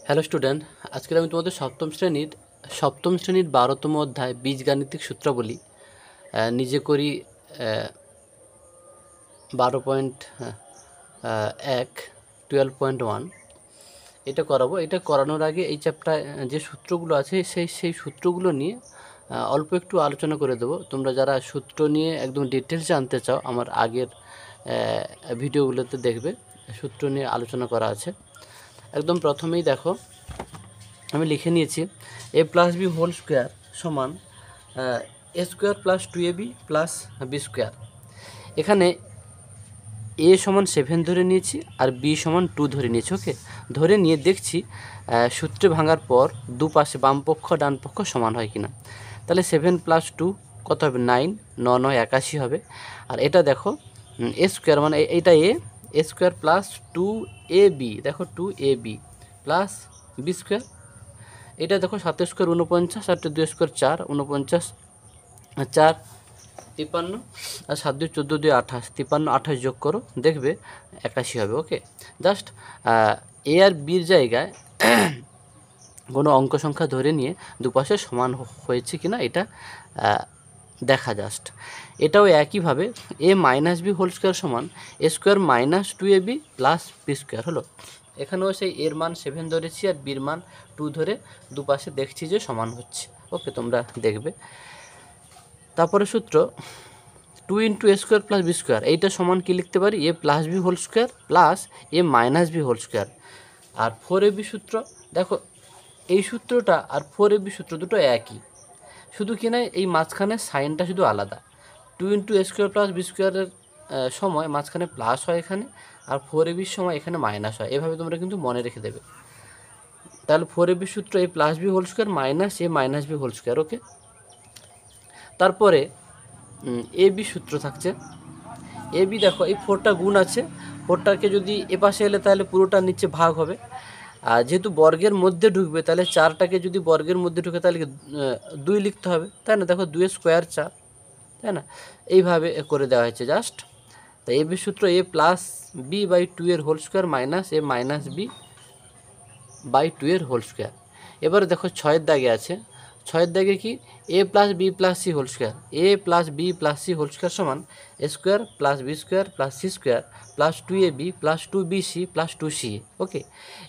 Hello student, আজকে আমি তোমাদের সপ্তম শ্রেণীর 12তম অধ্যায় বীজগাণিতিক সূত্রাবলী নিজে করি 12.1 12.1 এটা করাবো। এটা করানোর আগে এই চ্যাপ্টারে যে সূত্রগুলো আছে সেই সূত্রগুলো নিয়ে অল্প একটু আলোচনা করে দেবো। তোমরা যারা সূত্র নিয়ে একদম ডিটেলস জানতে চাও, আমার আগের ভিডিওগুলোতে দেখবে সূত্র নিয়ে আলোচনা করা আছে। একদম প্রথমেই দেখো, আমি লিখে নিয়েছি a plus b whole square সমান a square plus 2ab plus B square. এখানে এ সমান 7 ধরে নিয়েছি আর বি সমান 2 ধরে নিয়েছি। ওকে, ধরে নিয়ে দেখছি সূত্রে ভাঙার পর দুপাশে বামপক্ষ ডানপক্ষ সমান হয় কিনা। তাহলে 7 প্লাস 2 কত হবে? 9, 9 81 হবে। আর এটা দেখো এ স্কোয়ার মানে এইটা এ স্কোয়ার প্লাস 2ab, দেখো 2ab প্লাস বি স্কোয়ার। এটা দেখো 7 স্কোয়ার 49, আর 2 স্কোয়ার 4, 49, 4 53, আর 7 2 14, 2 28, 53 28 যোগ করো, দেখবে 81 হবে। ওকে, জাস্ট এ আর বির জায়গায় কোনো অঙ্ক সংখ্যা ধরে নিয়ে দুপাশে সমান হয়েছে কিনা এটা দেখা। জাস্ট এটাও একইভাবে a minus b whole square সমান a square minus 2ab plus B square হলো। এখানেও সেই এর মান 7 ধরেছি আর বির মান 2 ধরে দুপাশে দেখছি যে সমান হচ্ছে। ওকে, তোমরা দেখবে। তারপরে সূত্র 2 into a square plus B square, এইটা সমান কি লিখতে পারি? A plus b whole square plus a minus b whole square. আর 4ab সূত্র, দেখো এই সূত্রটা আর 4ab সূত্র দুটো একই, শুধু কি না এই মাঝখানে সাইনটা শুধু আলাদা। 2 into a square plus B স্কোয়ারের সময় মাঝখানে প্লাস হয় এখানে, আর 4ab সময় এখানে মাইনাস হয়। এভাবে তোমরা কিন্তু মনে রেখে দেবে। তাহলে 4ab সূত্র a plus b whole square minus A minus b whole square. Okay, তারপরে এ বি সূত্র থাকছে। এ বি দেখো এই 4টা গুণ আছে, 4টাকে যদি এ পাশে এলে তাহলে পুরোটা নিচে ভাগ হবে। আর যেহেতু বর্গের মধ্যে ঢুকবে তাহলে 4টাকে যদি বর্গের মধ্যে ঢুকে তাহলে 2 লিখতে হবে, তাই না? দেখো 2 স্কোয়ার 4, তাই না? এইভাবে করে দেওয়া হয়েছে জাস্ট। তাই এ বি সূত্র এ প্লাস বি বাই 2 এর whole square minus A minus B by 2 এর হোল স্কোয়ার। এবারে দেখো 6এর দাগে আছে, 6এর দাগে কি? A plus b plus c whole square, a plus b plus c whole square সমান a square plus B square plus c square plus 2ab plus 2bc plus 2ca। Okay,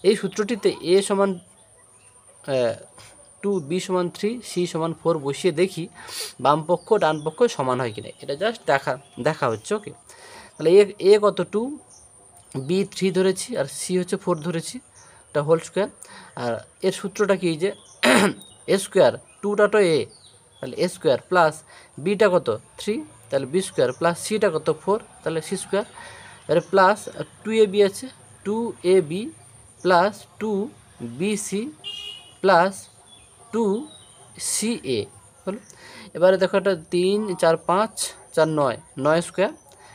এই সূত্রটিতে এ সমান 2, বি সমান 3, সি সমান 4 বসিয়ে দেখি বামপক্ষ ডানপক্ষ সমান হয় কিনা। এটা জাস্ট দেখা হচ্ছে। ওকে, তাহলে এ কত? 2, বি 3 ধরেছি আর সি হচ্ছে 4 ধরেছি, এটা হোল স্কোয়ার। আর এর সূত্রটা কি? যে এ স্কোয়ার, 2টা তো এ, তাহলে এ স্কোয়ার প্লাস বিটা কত? 3, তাহলে বি স্কোয়ার প্লাস সিটা কত? 4, তাহলে সি স্কোয়ার। এবারে প্লাস 2ab আছে, 2ab plus 2bc plus 2ca হলো। এবারে দেখো এটা 3 4 5 4 9, 9 স্কোয়ার।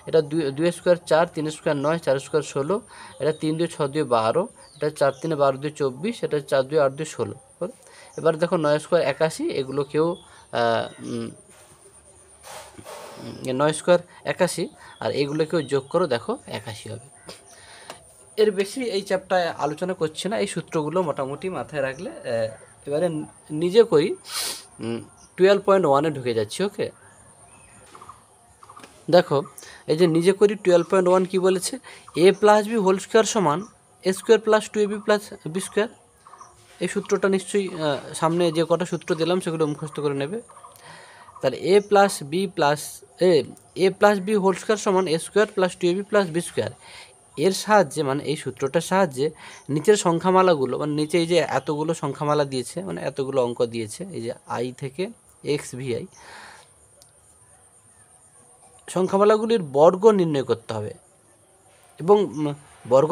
এটা 2 স্কোয়ার 4, 3 স্কোয়ার 9, 4 স্কোয়ার 16, এটা 3 2 6 2 12, এটা 4 3 12 2 24, এটা 4 2 8 2 16 হলো। এবারে দেখো 9 স্কোয়ার 81, এগুলো কেউ 9 স্কোয়ার 81 আর এগুলো কেউ যোগ করো, দেখো 81 হবে। এর বেশি এই চ্যাপ্টারে আলোচনা করছি না, এই সূত্রগুলো মোটামুটি মাথায় রাখলে। এবারে নিজে করি 12.1-এ ঢুকে যাচ্ছি। ওকে, দেখো এই যে নিজে করি 12.1 কী বলেছে? A plus b whole square সমান a square plus 2ab plus B square. এই সূত্রটা নিশ্চয়ই সামনে যে কটা সূত্র দিলাম সেগুলো মুখস্থ করে নেবে। তাহলে a plus b whole square সমান a square plus 2ab plus B square. এর সাহায্যে মানে এই সূত্রটার সাহায্যে নিচের সংখ্যামালাগুলো, মানে নিচে এই যে এতগুলো সংখ্যামালা দিয়েছে, মানে এতগুলো অঙ্ক দিয়েছে, এই যে আই থেকে এক্স ভিআই, সংখ্যামালাগুলির বর্গ নির্ণয় করতে হবে। এবং বর্গ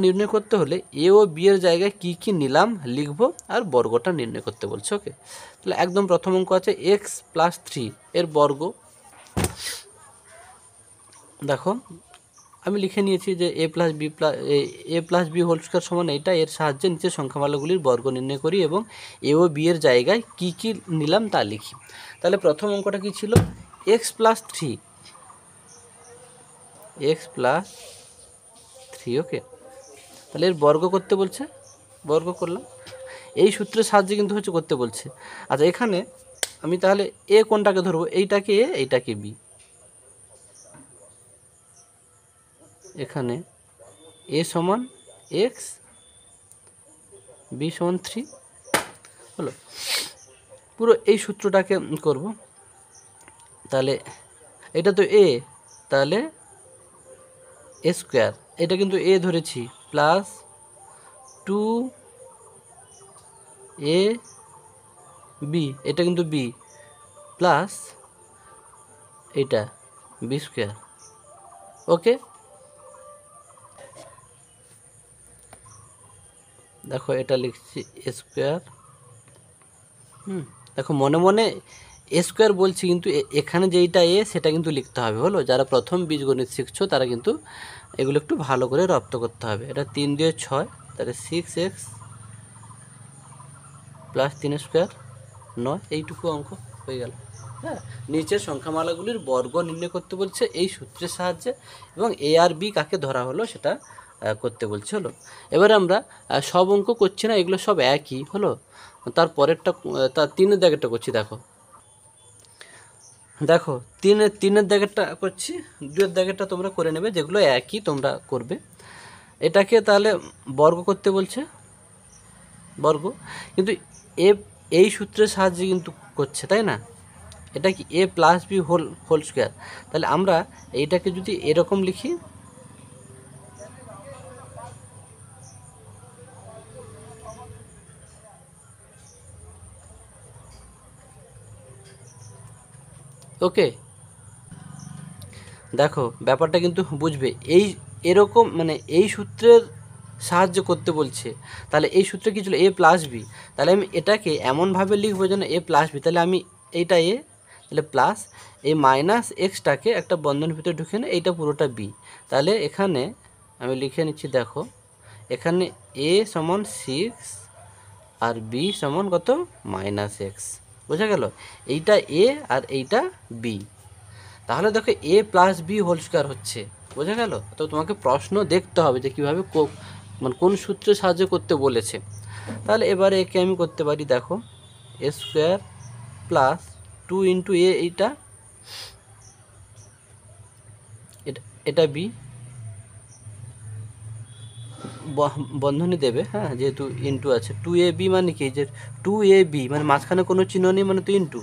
নির্ণয় করতে হলে এ ও বি এর জায়গায় কী কী নিলাম লিখব আর বর্গটা নির্ণয় করতে বলছে। ওকে, তাহলে একদম প্রথম অঙ্ক আছে এক্স প্লাস 3 এর বর্গ। দেখো আমি লিখে নিয়েছি যে এ প্লাস বি হোল স্কোয়ার সমান এইটা, এর সাহায্যে নিচের সংখ্যামালাগুলির বর্গ নির্ণয় করি এবং এ ও বি এর জায়গায় কী কী নিলাম তা লিখি। তাহলে প্রথম অঙ্কটা কী ছিল? এক্স প্লাস 3, ওকে, তাহলে এর বর্গ করতে বলছে, বর্গ করলাম। এই সূত্রের সাহায্যে কিন্তু হচ্ছে করতে বলছে। আচ্ছা এখানে আমি তাহলে এ কোনটাকে ধরবো, এইটাকে এ, এইটাকে বি। এখানে এ সমান এক্স, বি সমান 3 হলো। পুরো এই সূত্রটাকে করব। তাহলে এটা তো এ, তাহলে এ স্কোয়ার, এটা কিন্তু এ ধরেছি, প্লাস 2 এ বি, এটা কিন্তু বি, প্লাস এটা বি স্কোয়ার। ওকে, দেখো এটা লিখছি এ স্কোয়ার। দেখো মনে মনে এ স্কোয়ার বলছি, কিন্তু এখানে যেইটা এ সেটা কিন্তু লিখতে হবে। হলো, যারা প্রথম বীজগণিত শিখছো তারা কিন্তু এগুলো একটু ভালো করে রপ্ত করতে হবে। এটা 3 দিয়ে 6, তাহলে 6x প্লাস 3 স্কোয়ার 9, এইটুকু অঙ্ক হয়ে গেল। হ্যাঁ, নিচের সংখ্যামালাগুলির বর্গ নির্ণয় করতে বলছে এই সূত্রের সাহায্যে, এবং এ আর বি কাকে ধরা হলো সেটা করতে বলছে। হলো, এবারে আমরা সব অঙ্ক করছি না, এগুলো সব একই। হলো, তারপরেরটা তার 3-এর দাগেরটা করছি। দেখো দেখো 3-এর দাগেরটা করছি, 2-এর দাগেরটা তোমরা করে নেবে, যেগুলো একই তোমরা করবে। এটাকে তাহলে বর্গ করতে বলছে, বর্গ, কিন্তু এ এই সূত্রের সাহায্যে কিন্তু করছে, তাই না? এটা কি a plus b whole square. তাহলে আমরা এইটাকে যদি এরকম লিখি, ওকে, দেখো ব্যাপারটা কিন্তু বুঝবে। এই এরকম মানে এই সূত্রের সাহায্য করতে বলছে, তাহলে এই সূত্রে কী ছিল, এ প্লাস বি। তাহলে আমি এটাকে এমনভাবে লিখবো যেন এ প্লাস বি। তাহলে আমি এইটা এ, তাহলে প্লাস এই মাইনাস এক্সটাকে একটা বন্ধনের ভিতরে ঢুকে না, এইটা পুরোটা বি। তাহলে এখানে আমি লিখে নিচ্ছি, দেখো এখানে এ সমান 6 আর বি সমান কত, মাইনাস এক্স। বোঝা গেল? এইটা এ আর এইটা বি। তাহলে দেখো এ প্লাস বি হোল স্কোয়ার হচ্ছে। বোঝা গেল? তো তোমাকে প্রশ্ন দেখতে হবে যে কীভাবে মানে কোন সূত্রে সাহায্য করতে বলেছে। তাহলে এবারে একে আমি করতে পারি, দেখো এ স্কোয়ার প্লাস 2 ইন্টু এ, এইটা এটা বি, বন্ধনী দেবে, হ্যাঁ, যেহেতু ইন্টু আছে। 2ab মানে কি, যে 2ab মানে মাঝখানে কোনো চিহ্ন নেই, মানে তো ইন্টু।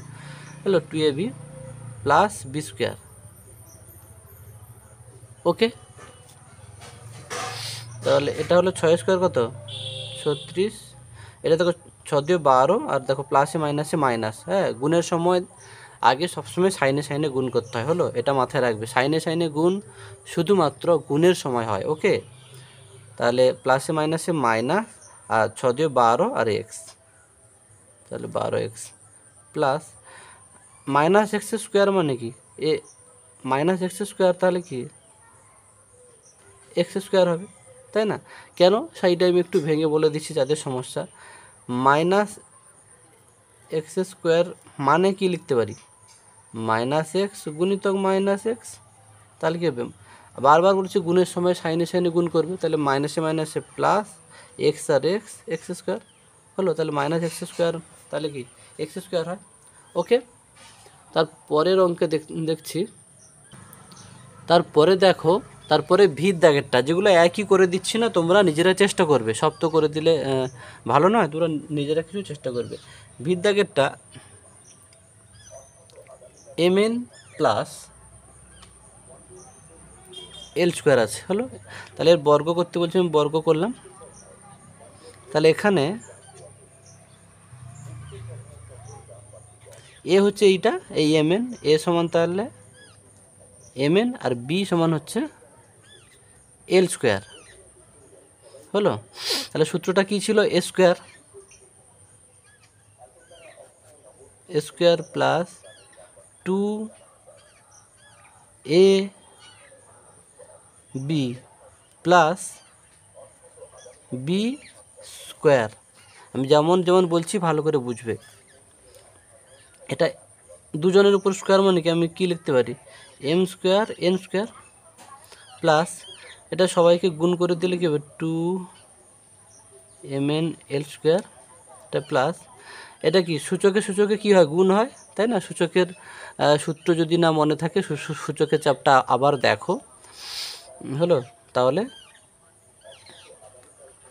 হলো 2ab plus B square. Okay, তাহলে এটা হলো 6 স্কোয়ার কত, 36। এটা দেখো 6 দিয়ে 12, আর দেখো প্লাসে মাইনাসে মাইনাস। হ্যাঁ, গুণের সময় আগে সবসময় সাইনে সাইনে গুণ করতে হয়। হলো, এটা মাথায় রাখবে, সাইনে সাইনে গুণ শুধুমাত্র গুণের সময় হয়। ওকে, তাহলে প্লাসে মাইনাসে মাইনাস, আর 6 দিয়ে 12 আর এক্স, তাহলে 12x plus minus x square মানে কি, এ মাইনাস এক্স স্কোয়ার, তাহলে কি এক্স স্কোয়ার হবে, তাই না? কেন, সেইটা আমি একটু ভেঙে বলে দিচ্ছি যাদের সমস্যা। মাইনাস এক্স স্কোয়ার মানে কি লিখতে পারি, মাইনাস এক্স গুণিতক মাইনাস এক্স। তাহলে কি হবে, বারবার বলছি গুণের সময় সাইনে সাইনে গুণ করবে, তাহলে মাইনাসে মাইনাসে প্লাস এক্স আর এক্স, এক্স স্কোয়ার হলো। তাহলে মাইনাস এক্স স্কোয়ার, তাহলে কি এক্স স্কোয়ার হয়। ওকে, তারপরের অঙ্কে দেখছি। তারপরে দেখো, তারপরে ভিত দাগেরটা, যেগুলো একই করে দিচ্ছি না, তোমরা নিজেরা চেষ্টা করবে। সব তো করে দিলে ভালো নয়, তোমরা নিজেরা কিছু চেষ্টা করবে। ভিত দাগেরটা mn প্লাস এল স্কোয়ার আছে। হলো, তাহলে এর বর্গ করতে বলছি, আমি বর্গ করলাম। তাহলে এখানে এ হচ্ছে এইটা, এই mn, এ সমান তাহলে mn, আর বি সমান হচ্ছে এল স্কোয়ার। হলো, তাহলে সূত্রটা কী ছিল, a square, a square plus 2ab plus B square. আমি যেমন যেমন বলছি ভালো করে বুঝবে। এটা দুজনের উপর স্কোয়ার মানে কি, আমি কী লিখতে পারি, M square N square plus এটা সবাইকে গুণ করে দিলে কী হবে, 2 mn l স্কোয়ার, এটা প্লাস, এটা কি সূচকে সূচকে কী হয়, গুণ হয়, তাই না? সূচকের সূত্র যদি না মনে থাকে সূচকের চাপটা আবার দেখো, হলো, তাহলে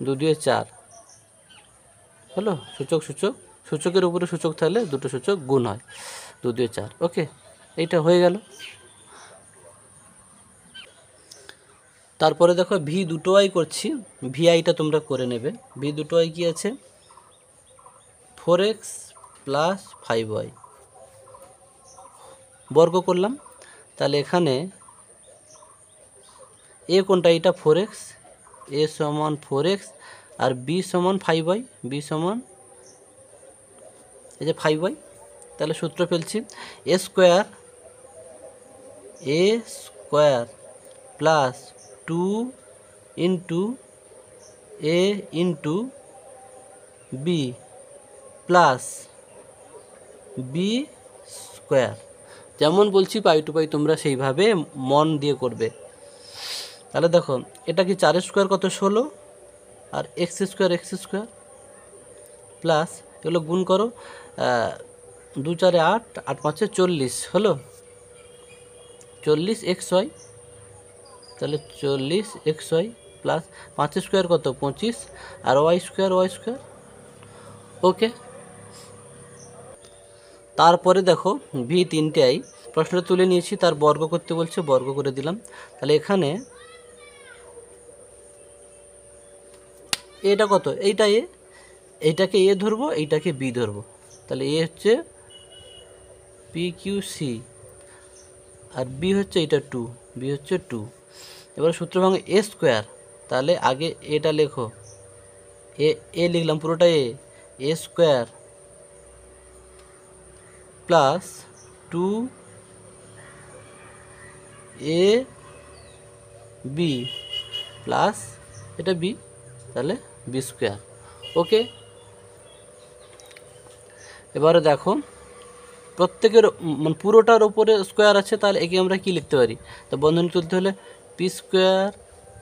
2 2 4 হলো, সূচক সূচক, সূচকের উপরে সূচক থাকলে দুটো সূচক গুণ হয়, 2 2 4। ওকে, এইটা হয়ে গেল। তারপরে দেখো ভি দুটো আই করছি, ভিআইটা তোমরা করে নেবে। ভি দুটো আই কী আছে, 4x প্লাস 5y বর্গ করলাম, তাহলে এখানে এ কোনটা, এটা 4x, এ সমান 4x আর বি সমান 5y, বি সমান এই যে 5y। তাহলে সূত্র ফেলছি, a square plus 2 into a into b plus B square. যেমন বলছি পাই টু পাই তোমরা সেইভাবে মন দিয়ে করবে। তাহলে দেখো এটা কি 4 স্কোয়ার কত, 16, আর এক্স স্কোয়ার প্লাস এগুলো গুণ করো, 2 4 8, 8 5 40 হলো, 40 xy, তাহলে 40 xy প্লাস 5 স্কোয়ার কত 25, আর ওয়াই স্কোয়ার। ওকে, তারপরে দেখো ভি 3টে আই প্রশ্নটা তুলে নিয়েছি, তার বর্গ করতে বলছে, বর্গ করে দিলাম। তাহলে এখানে এটা কত, এইটা এ, এইটাকে এ ধরবো, এইটাকে বি ধরবো, তাহলে এ হচ্ছে পি কিউ সি আর বি হচ্ছে এটা 2, বি হচ্ছে 2। এবার সূত্র ভাঙে এ স্কোয়ার, তাহলে আগে এটা লেখো, এ লিখলাম পুরোটা, এ square plus 2 A B plus এটা বি, তাহলে বি স্কোয়ার। ওকে, এবারে দেখো প্রত্যেকের মানে পুরোটার উপরে স্কোয়ার আছে, তাহলে একে আমরা কি লিখতে পারি, তো বন্ধনী তুলতে হলে P square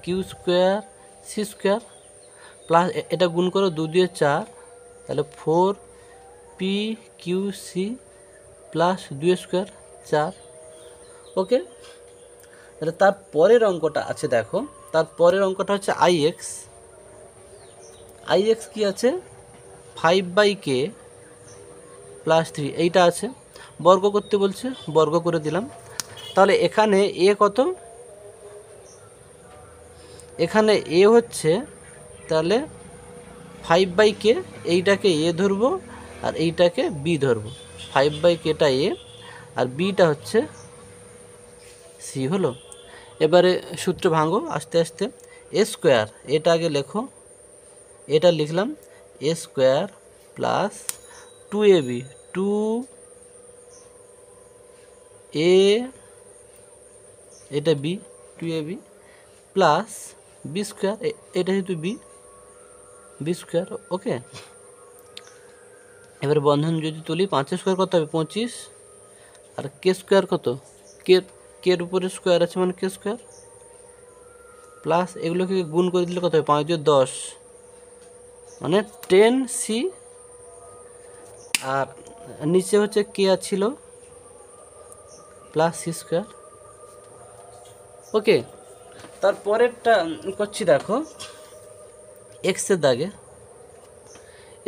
Q square C square plus এটা গুণ করো 2 2 4, তাহলে 4 P Q C plus 2 square 4। Okay, তাহলে তার পরের অঙ্কটা আছে, দেখো তার পরের অঙ্কটা হচ্ছে আইএক্স কি আছে, 5/k প্লাস 3, এইটা আছে, বর্গ করতে বলছে, বর্গ করে দিলাম। তাহলে এখানে এ কত, এখানে এ হচ্ছে, তাহলে 5/k, এইটাকে এ ধরবো আর এইটাকে বি ধরবো, 5/kটা এ আর বিটা হচ্ছে সি হলো। এবারে সূত্র ভাঙো আস্তে আস্তে, এ স্কোয়ার, এটা আগে লেখো, এটা লিখলাম, এ স্কোয়ার প্লাস 2ab, 2 এ, এটা B, 2ab plus B square, এটা যেহেতু বি স্কোয়ার। ওকে, এবারে বন্ধন যদি তুলি, 5 স্কোয়ার কত হবে 25, আর কে স্কোয়ার কত, কের উপরে স্কোয়ার আছে মানে কে স্কোয়ার প্লাস এগুলোকে গুণ করে দিলে কত হবে, 5 দিয়ে 10 মানে 10c, আর নিচে হচ্ছে কে ছিল প্লাস সি স্কোয়ার। ওকে, তারপরেরটা করছি, দেখো এক্সের দাগে,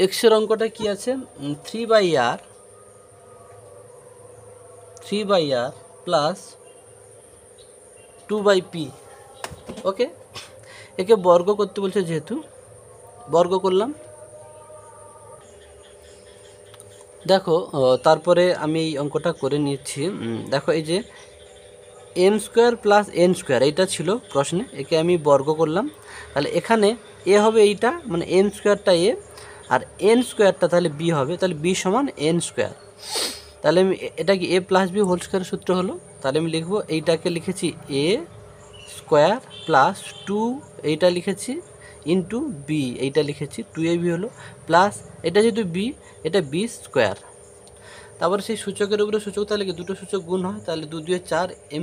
এক্সের অঙ্কটা কি আছে, 3/r প্লাস 2/p। ওকে, একে বর্গ করতে বলছে, যেহেতু বর্গ করলাম। দেখো তারপরে আমি এই অঙ্কটা করে নিচ্ছি। দেখো এই যে M square plus N square, এইটা ছিল প্রশ্নে, একে আমি বর্গ করলাম। তাহলে এখানে এ হবে এইটা, মানে এম স্কোয়ারটা এ আর এন স্কোয়ারটা তাহলে বি হবে, তাহলে বি সমান এন স্কোয়ার। তাহলে আমি এটা কি এ প্লাস বি হোল স্কোয়ারের সূত্র হলো, তাহলে আমি লিখবো, এইটাকে লিখেছি এ স্কোয়ার প্লাস 2, এইটা লিখেছি ইন্টু বি, এইটা লিখেছি 2ab হলো, প্লাস এটা যেহেতু বি, এটা বি স্কোয়ার। তারপরে সেই সূচকের উপরে সূচক, তাহলে কি দুটো সূচক গুণ হয়, তাহলে 2 2 4 m⁴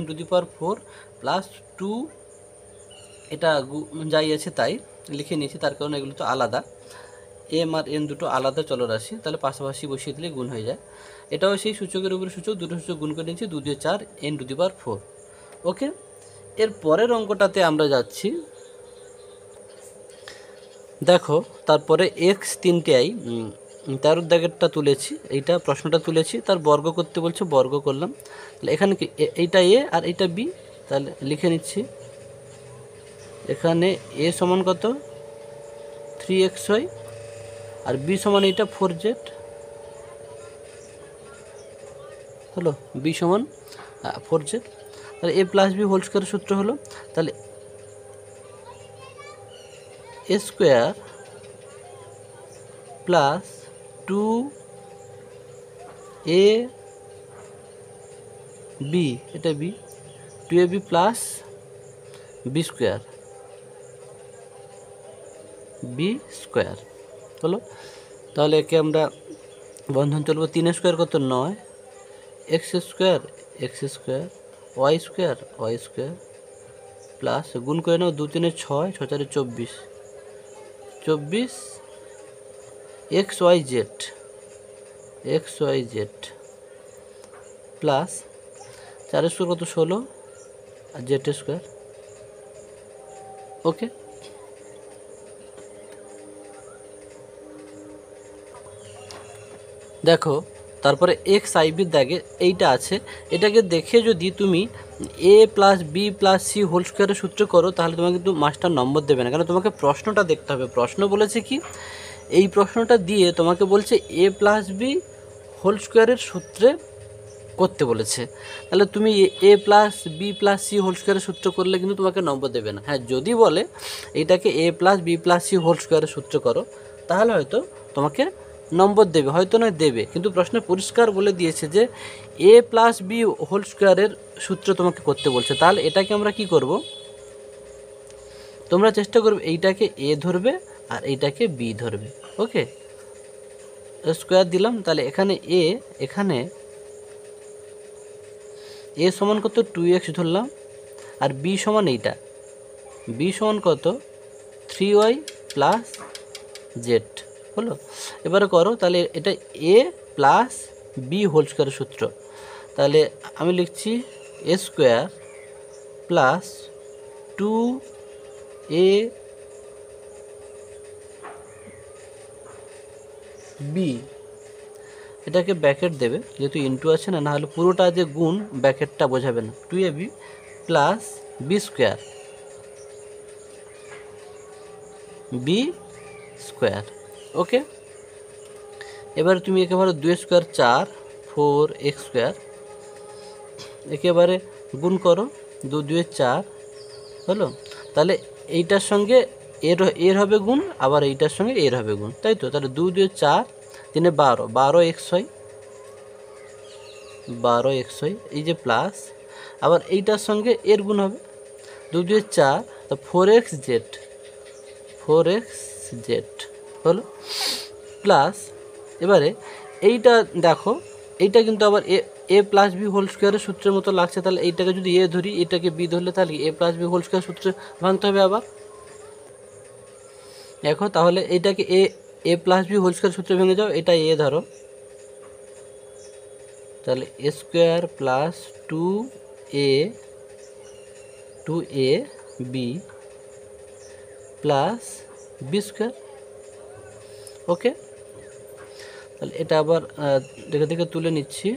প্লাস 2, এটা যাই আছে তাই, লিখে নিয়েছি, তার কারণ এগুলো তো আলাদা, এম আর এন দুটো আলাদা চলরাশি, তাহলে পাশাপাশি বসিয়ে দিলে গুণ হয়ে যায়। এটাও সেই সূচকের উপরে সূচক, দুটো সূচক গুণ করে নিয়েছি, 2 দিয়ে 4 n⁴। ওকে, এর পরের অঙ্কটাতে আমরা যাচ্ছি। দেখো তারপরে এক্স 3টি তেরোর দাগেরটা তুলেছি, এইটা প্রশ্নটা তুলেছি, তার বর্গ করতে বলছে, বর্গ করলাম। তাহলে এখানে কি এইটা এ আর এইটা বি, তাহলে লিখে নিচ্ছি। এখানে এ সমান কত 3xy আর বি সমান এইটা 4z হলো, বি সমান 4z। তাহলে এ প্লাস বি হোল স্কোয়ারের সূত্র হলো, তাহলে এ স্কোয়ার প্লাস 2 a বি, এটা B, 2ab plus B square, B square হলো। তাহলে একে আমরা বন্ধন চলবো, 3 স্কোয়ার কত 9, X square Y square plus গুণ করে নাও 2 3 6, 6 4 24 X Y Z plus 4 square কত 16 আর জেড স্কোয়ার। ওকে, দেখো তারপরে এক্স আইবির দাগে এইটা আছে, এটাকে দেখে যদি তুমি a plus b plus c whole স্কোয়ারের সূত্র করো, তাহলে তোমাকে কিন্তু মাস্টার নম্বর দেবে না, কারণ তোমাকে প্রশ্নটা দেখতে হবে। প্রশ্ন বলেছে কি, এই প্রশ্নটা দিয়ে তোমাকে বলছে এ প্লাস বি হোল স্কোয়ারের সূত্রে করতে বলেছে, তাহলে তুমি a plus b plus c whole স্কোয়ারের সূত্র করলে কিন্তু তোমাকে নম্বর দেবে না। হ্যাঁ, যদি বলে এইটাকে a plus b plus c whole স্কোয়ারের সূত্র করো, তাহলে হয়তো তোমাকে নম্বর দেবে, হয়তো নয় দেবে। কিন্তু প্রশ্নে পরিষ্কার বলে দিয়েছে যে এ প্লাস বি হোল স্কোয়ারের সূত্র তোমাকে করতে বলছে, তাহলে এটাকে আমরা কি করব, তোমরা চেষ্টা করবে এইটাকে এ ধরবে আর এইটাকে বি ধরবে। ওকে, স্কোয়ার দিলাম, তাহলে এখানে এ সমান কত 2x ধরলাম, আর বি সমান এইটা, বি সমান কত 3y প্লাস জেড হলো। এবারে করো, তাহলে এটা এ প্লাস বি হোল স্কোয়ারের সূত্র, তাহলে আমি লিখছি এ স্কোয়ার প্লাস 2a বি, এটাকে ব্যাকেট দেবে যেহেতু ইনটু আছে না, নাহলে পুরোটা যে গুণ ব্যাকেটটা বোঝাবে না, 2ab প্লাস বি স্কোয়ার। ওকে, এবারে তুমি একেবারে 2 স্কোয়ার 4 4x স্কোয়ার, একেবারে গুণ করো, 2 2 4 হলো। তাহলে এইটার সঙ্গে এর হবে গুণ, আবার এইটার সঙ্গে এর হবে গুণ, তাই তো। তাহলে 2 2 4 3 12, 12xy, এই যে প্লাস, আবার এইটার সঙ্গে এর গুণ হবে 2 2 4, তো 4xz হলো প্লাস। এবারে এইটা দেখো, এইটা কিন্তু আবার এ প্লাস বি হোল স্কোয়ারের সূত্রের মতো লাগছে, তাহলে এইটাকে যদি এ ধরি, এটাকে বি ধরলে তাহলে a plus b whole square সূত্রে ভাঙতে হবে আবার। দেখো তাহলে এইটাকে a plus b whole square সূত্রে ভেঙে যাও, এটা এ ধরো, তাহলে এ square plus 2a b plus B square. Okay, তাহলে এটা আবার দেখে দেখে তুলে নিচ্ছি,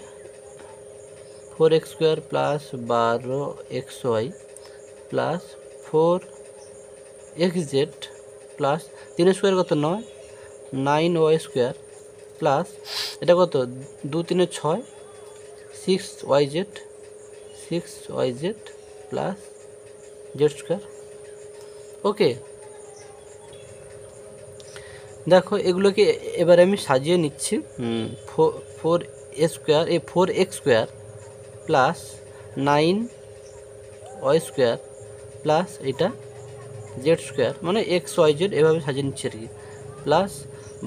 4x square plus 12xy plus 4xz plus 3 square কত 9, 9y স্কোয়ার প্লাস এটা কত 2 3 6, 6yz প্লাস জেড স্কোয়ার। ওকে, দেখো এগুলোকে এবার আমি সাজিয়ে নিচ্ছি, 4x square plus 9y square plus এটা জেড স্কোয়ার, মানে xyz এভাবে সাজিয়ে নিচ্ছি আর কি, প্লাস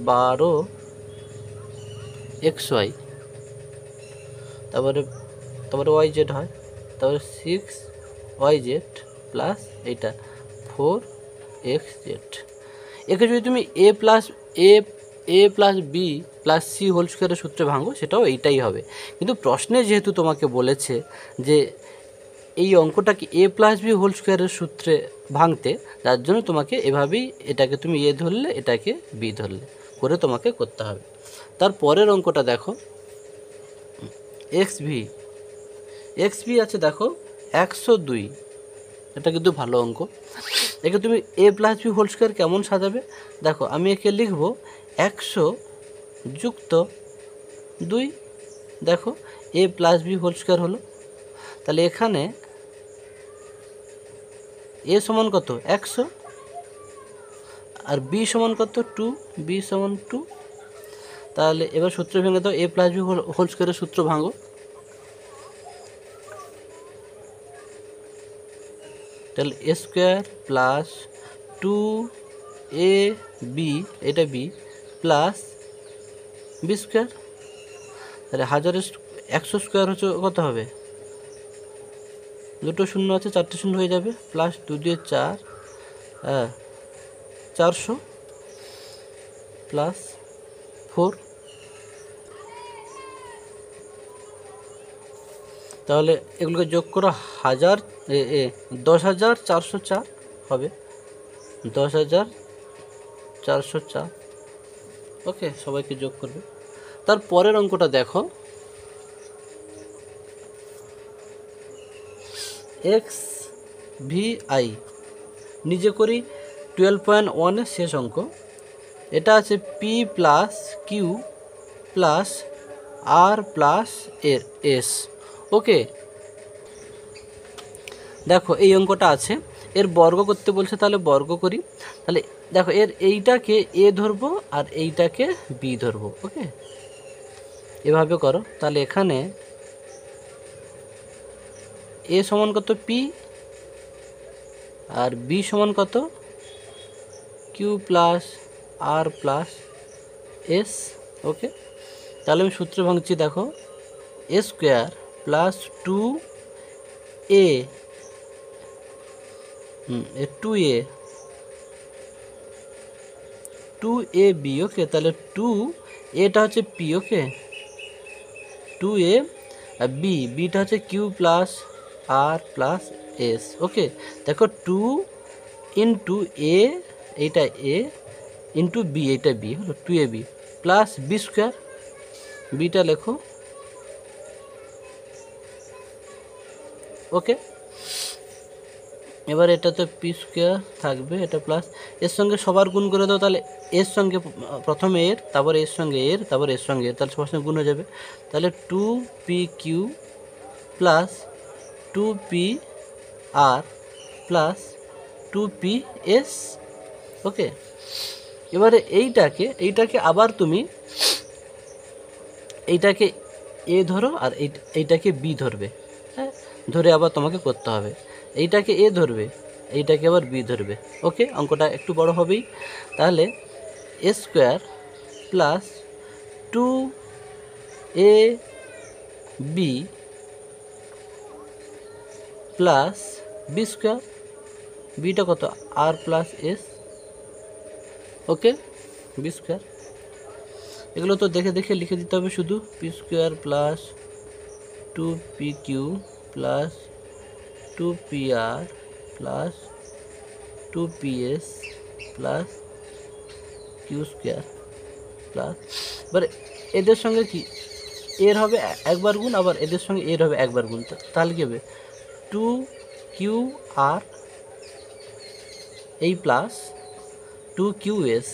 12xy, তারপরে yz হয়, তারপরে 6yz প্লাস এইটা 4xz। একে যদি তুমি a plus b plus c whole স্কোয়ারের সূত্রে ভাঙো সেটাও এইটাই হবে। কিন্তু প্রশ্নে যেহেতু তোমাকে বলেছে যে এই অঙ্কটাকে এ প্লাস বি হোল স্কোয়ারের সূত্রে ভাঙতে, যার জন্য তোমাকে এভাবেই এটাকে তুমি এ ধরলে এটাকে বি ধরলে করে তোমাকে করতে হবে। তার পরের অঙ্কটা দেখো, এক্স ভি আছে দেখো 102। এটা কিন্তু ভালো অঙ্ক। একে তুমি a plus b whole square কেমন সাজাবে দেখো, আমি একে লিখব 100 যুক্ত 2। দেখো এ প্লাস বি হোল স্কোয়ার হলো। তাহলে এখানে এ সমান কত 100 আর বি সমান কত 2, বি সমান 2। তাহলে এবার সূত্র ভেঙে দাও, এ প্লাস বি হোল স্কোয়ারের সূত্র ভাঙো। তাহলে এ স্কোয়ার প্লাস 2 এ বি, এটা বি, প্লাস বি স্কোয়ার। তাহলে 100 স্কোয়ার হচ্ছে কত হবে, দুটো শূন্য আছে, 4টে শূন্য হয়ে যাবে, প্লাস 2 দিয়ে 4, 400 প্লাস 4। তাহলে এগুলোকে যোগ করো, 10,404 হবে, 10,404। ওকে, সবাইকে যোগ করবে। তার পরের অঙ্কটা দেখো, এক্স ভি আই নিজে করি 12.1 শেষ অঙ্ক। এটা আছে পি প্লাস কিউ প্লাস আর প্লাস এস। ওকে, দেখো এই অঙ্কটা আছে, এর বর্গ করতে বলছে, তাহলে বর্গ করি। তাহলে দেখো এইটাকে এ ধরবো আর এইটাকে বি ধরবো। ওকে, এভাবে করো। তাহলে এখানে এ সমান কত পি আর বি সমান কত কিউ প্লাস আর প্লাস এস। ওকে, তাহলে আমি সূত্র ভাঙছি। দেখো এ স্কোয়ার প্লাস 2a 2ab। ওকে, তাহলে 2a টা হচ্ছে পি। ওকে, 2a আর বিটা হচ্ছে কিউ প্লাস আর প্লাস এস। ওকে, দেখো 2 ইন্টু এ, এইটা এ, ইন্টু বি, এইটা বি হলো 2ab plus B square, beta লেখো। ওকে, এবার এটা তো পি স্কোয়ার থাকবে, এটা প্লাস এর সঙ্গে সবার গুণ করে দাও। তাহলে এর সঙ্গে প্রথমে এর, তারপরে এর সঙ্গে এর, তারপরে এর সঙ্গে এর, তাহলে সবার সঙ্গে গুণ হয়ে যাবে। তাহলে 2pq plus 2pr plus 2ps। ওকে, এবারে এইটাকে আবার তুমি এইটাকে এ ধরো আর এইটাকে বি ধরবে। হ্যাঁ, ধরে আবার তোমাকে করতে হবে। এইটাকে এ ধরবে, এইটাকে আবার বি ধরবে। ওকে, অঙ্কটা একটু বড় হবেই। তাহলে এ square plus 2ab plus B square, বিটা কত আর plus s. Okay, b square. এগুলো তো দেখে দেখে লিখে দিতে হবে শুধু। P square plus 2pq plus 2pr plus 2ps plus q square plus, এবার এদের সঙ্গে কি এর হবে একবার গুণ, আবার এদের সঙ্গে এর হবে একবার গুণ। তাহলে কী হবে 2qr এই প্লাস 2qs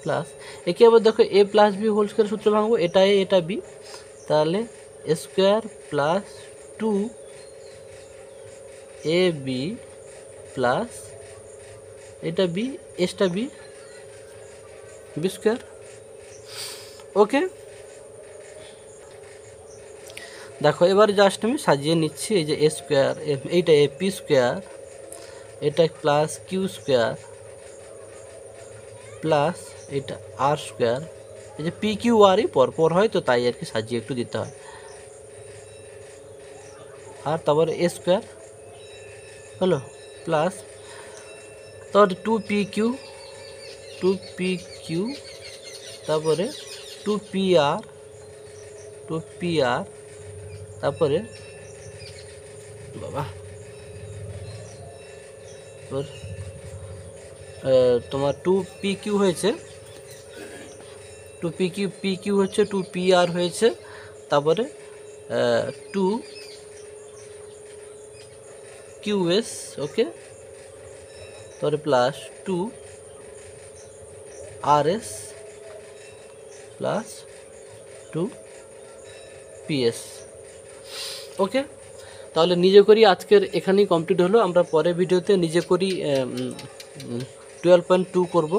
প্লাস, একে আবার দেখো এ প্লাস বি হোল স্কোয়ার সূত্র ভাঙবো, এটা এ এটা বি। তাহলে এ স্কোয়ার প্লাস 2ab প্লাস এটা বি, এসটা বি, বি স্কোয়ার। ওকে, দেখো এবার জাস্ট আমি সাজিয়ে নিচ্ছি। এই যে এ স্কোয়ার, এইটা এ পি স্কোয়ার, এটা প্লাস কিউ স্কোয়ার প্লাস এটা আর স্কোয়ার। এই যে পি কিউ আরই পরপর হয় তো তাই আর কি সাজিয়ে একটু দিতে হয়। আর তারপরে এ স্কোয়ার হলো প্লাস তারপরে টু পি কিউ তারপরে টু পি আর তারপরে বাবা তোমার টু পি কিউ হয়েছে, পি কিউ হচ্ছে, টু পি আর হয়েছে, তারপরে টু কিউ এস, ওকে, তারপরে plus two r s plus two p s, okay. তাহলে নিজে করি আজকের এখানেই কমপ্লিট হলো। আমরা পরের ভিডিওতে নিজে করি 12.2 করব।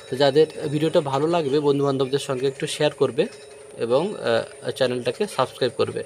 তো যাদের ভিডিওটা ভালো লাগবে বন্ধুবান্ধবদের সঙ্গে একটু শেয়ার করবে এবং চ্যানেলটাকে সাবস্ক্রাইব করবে।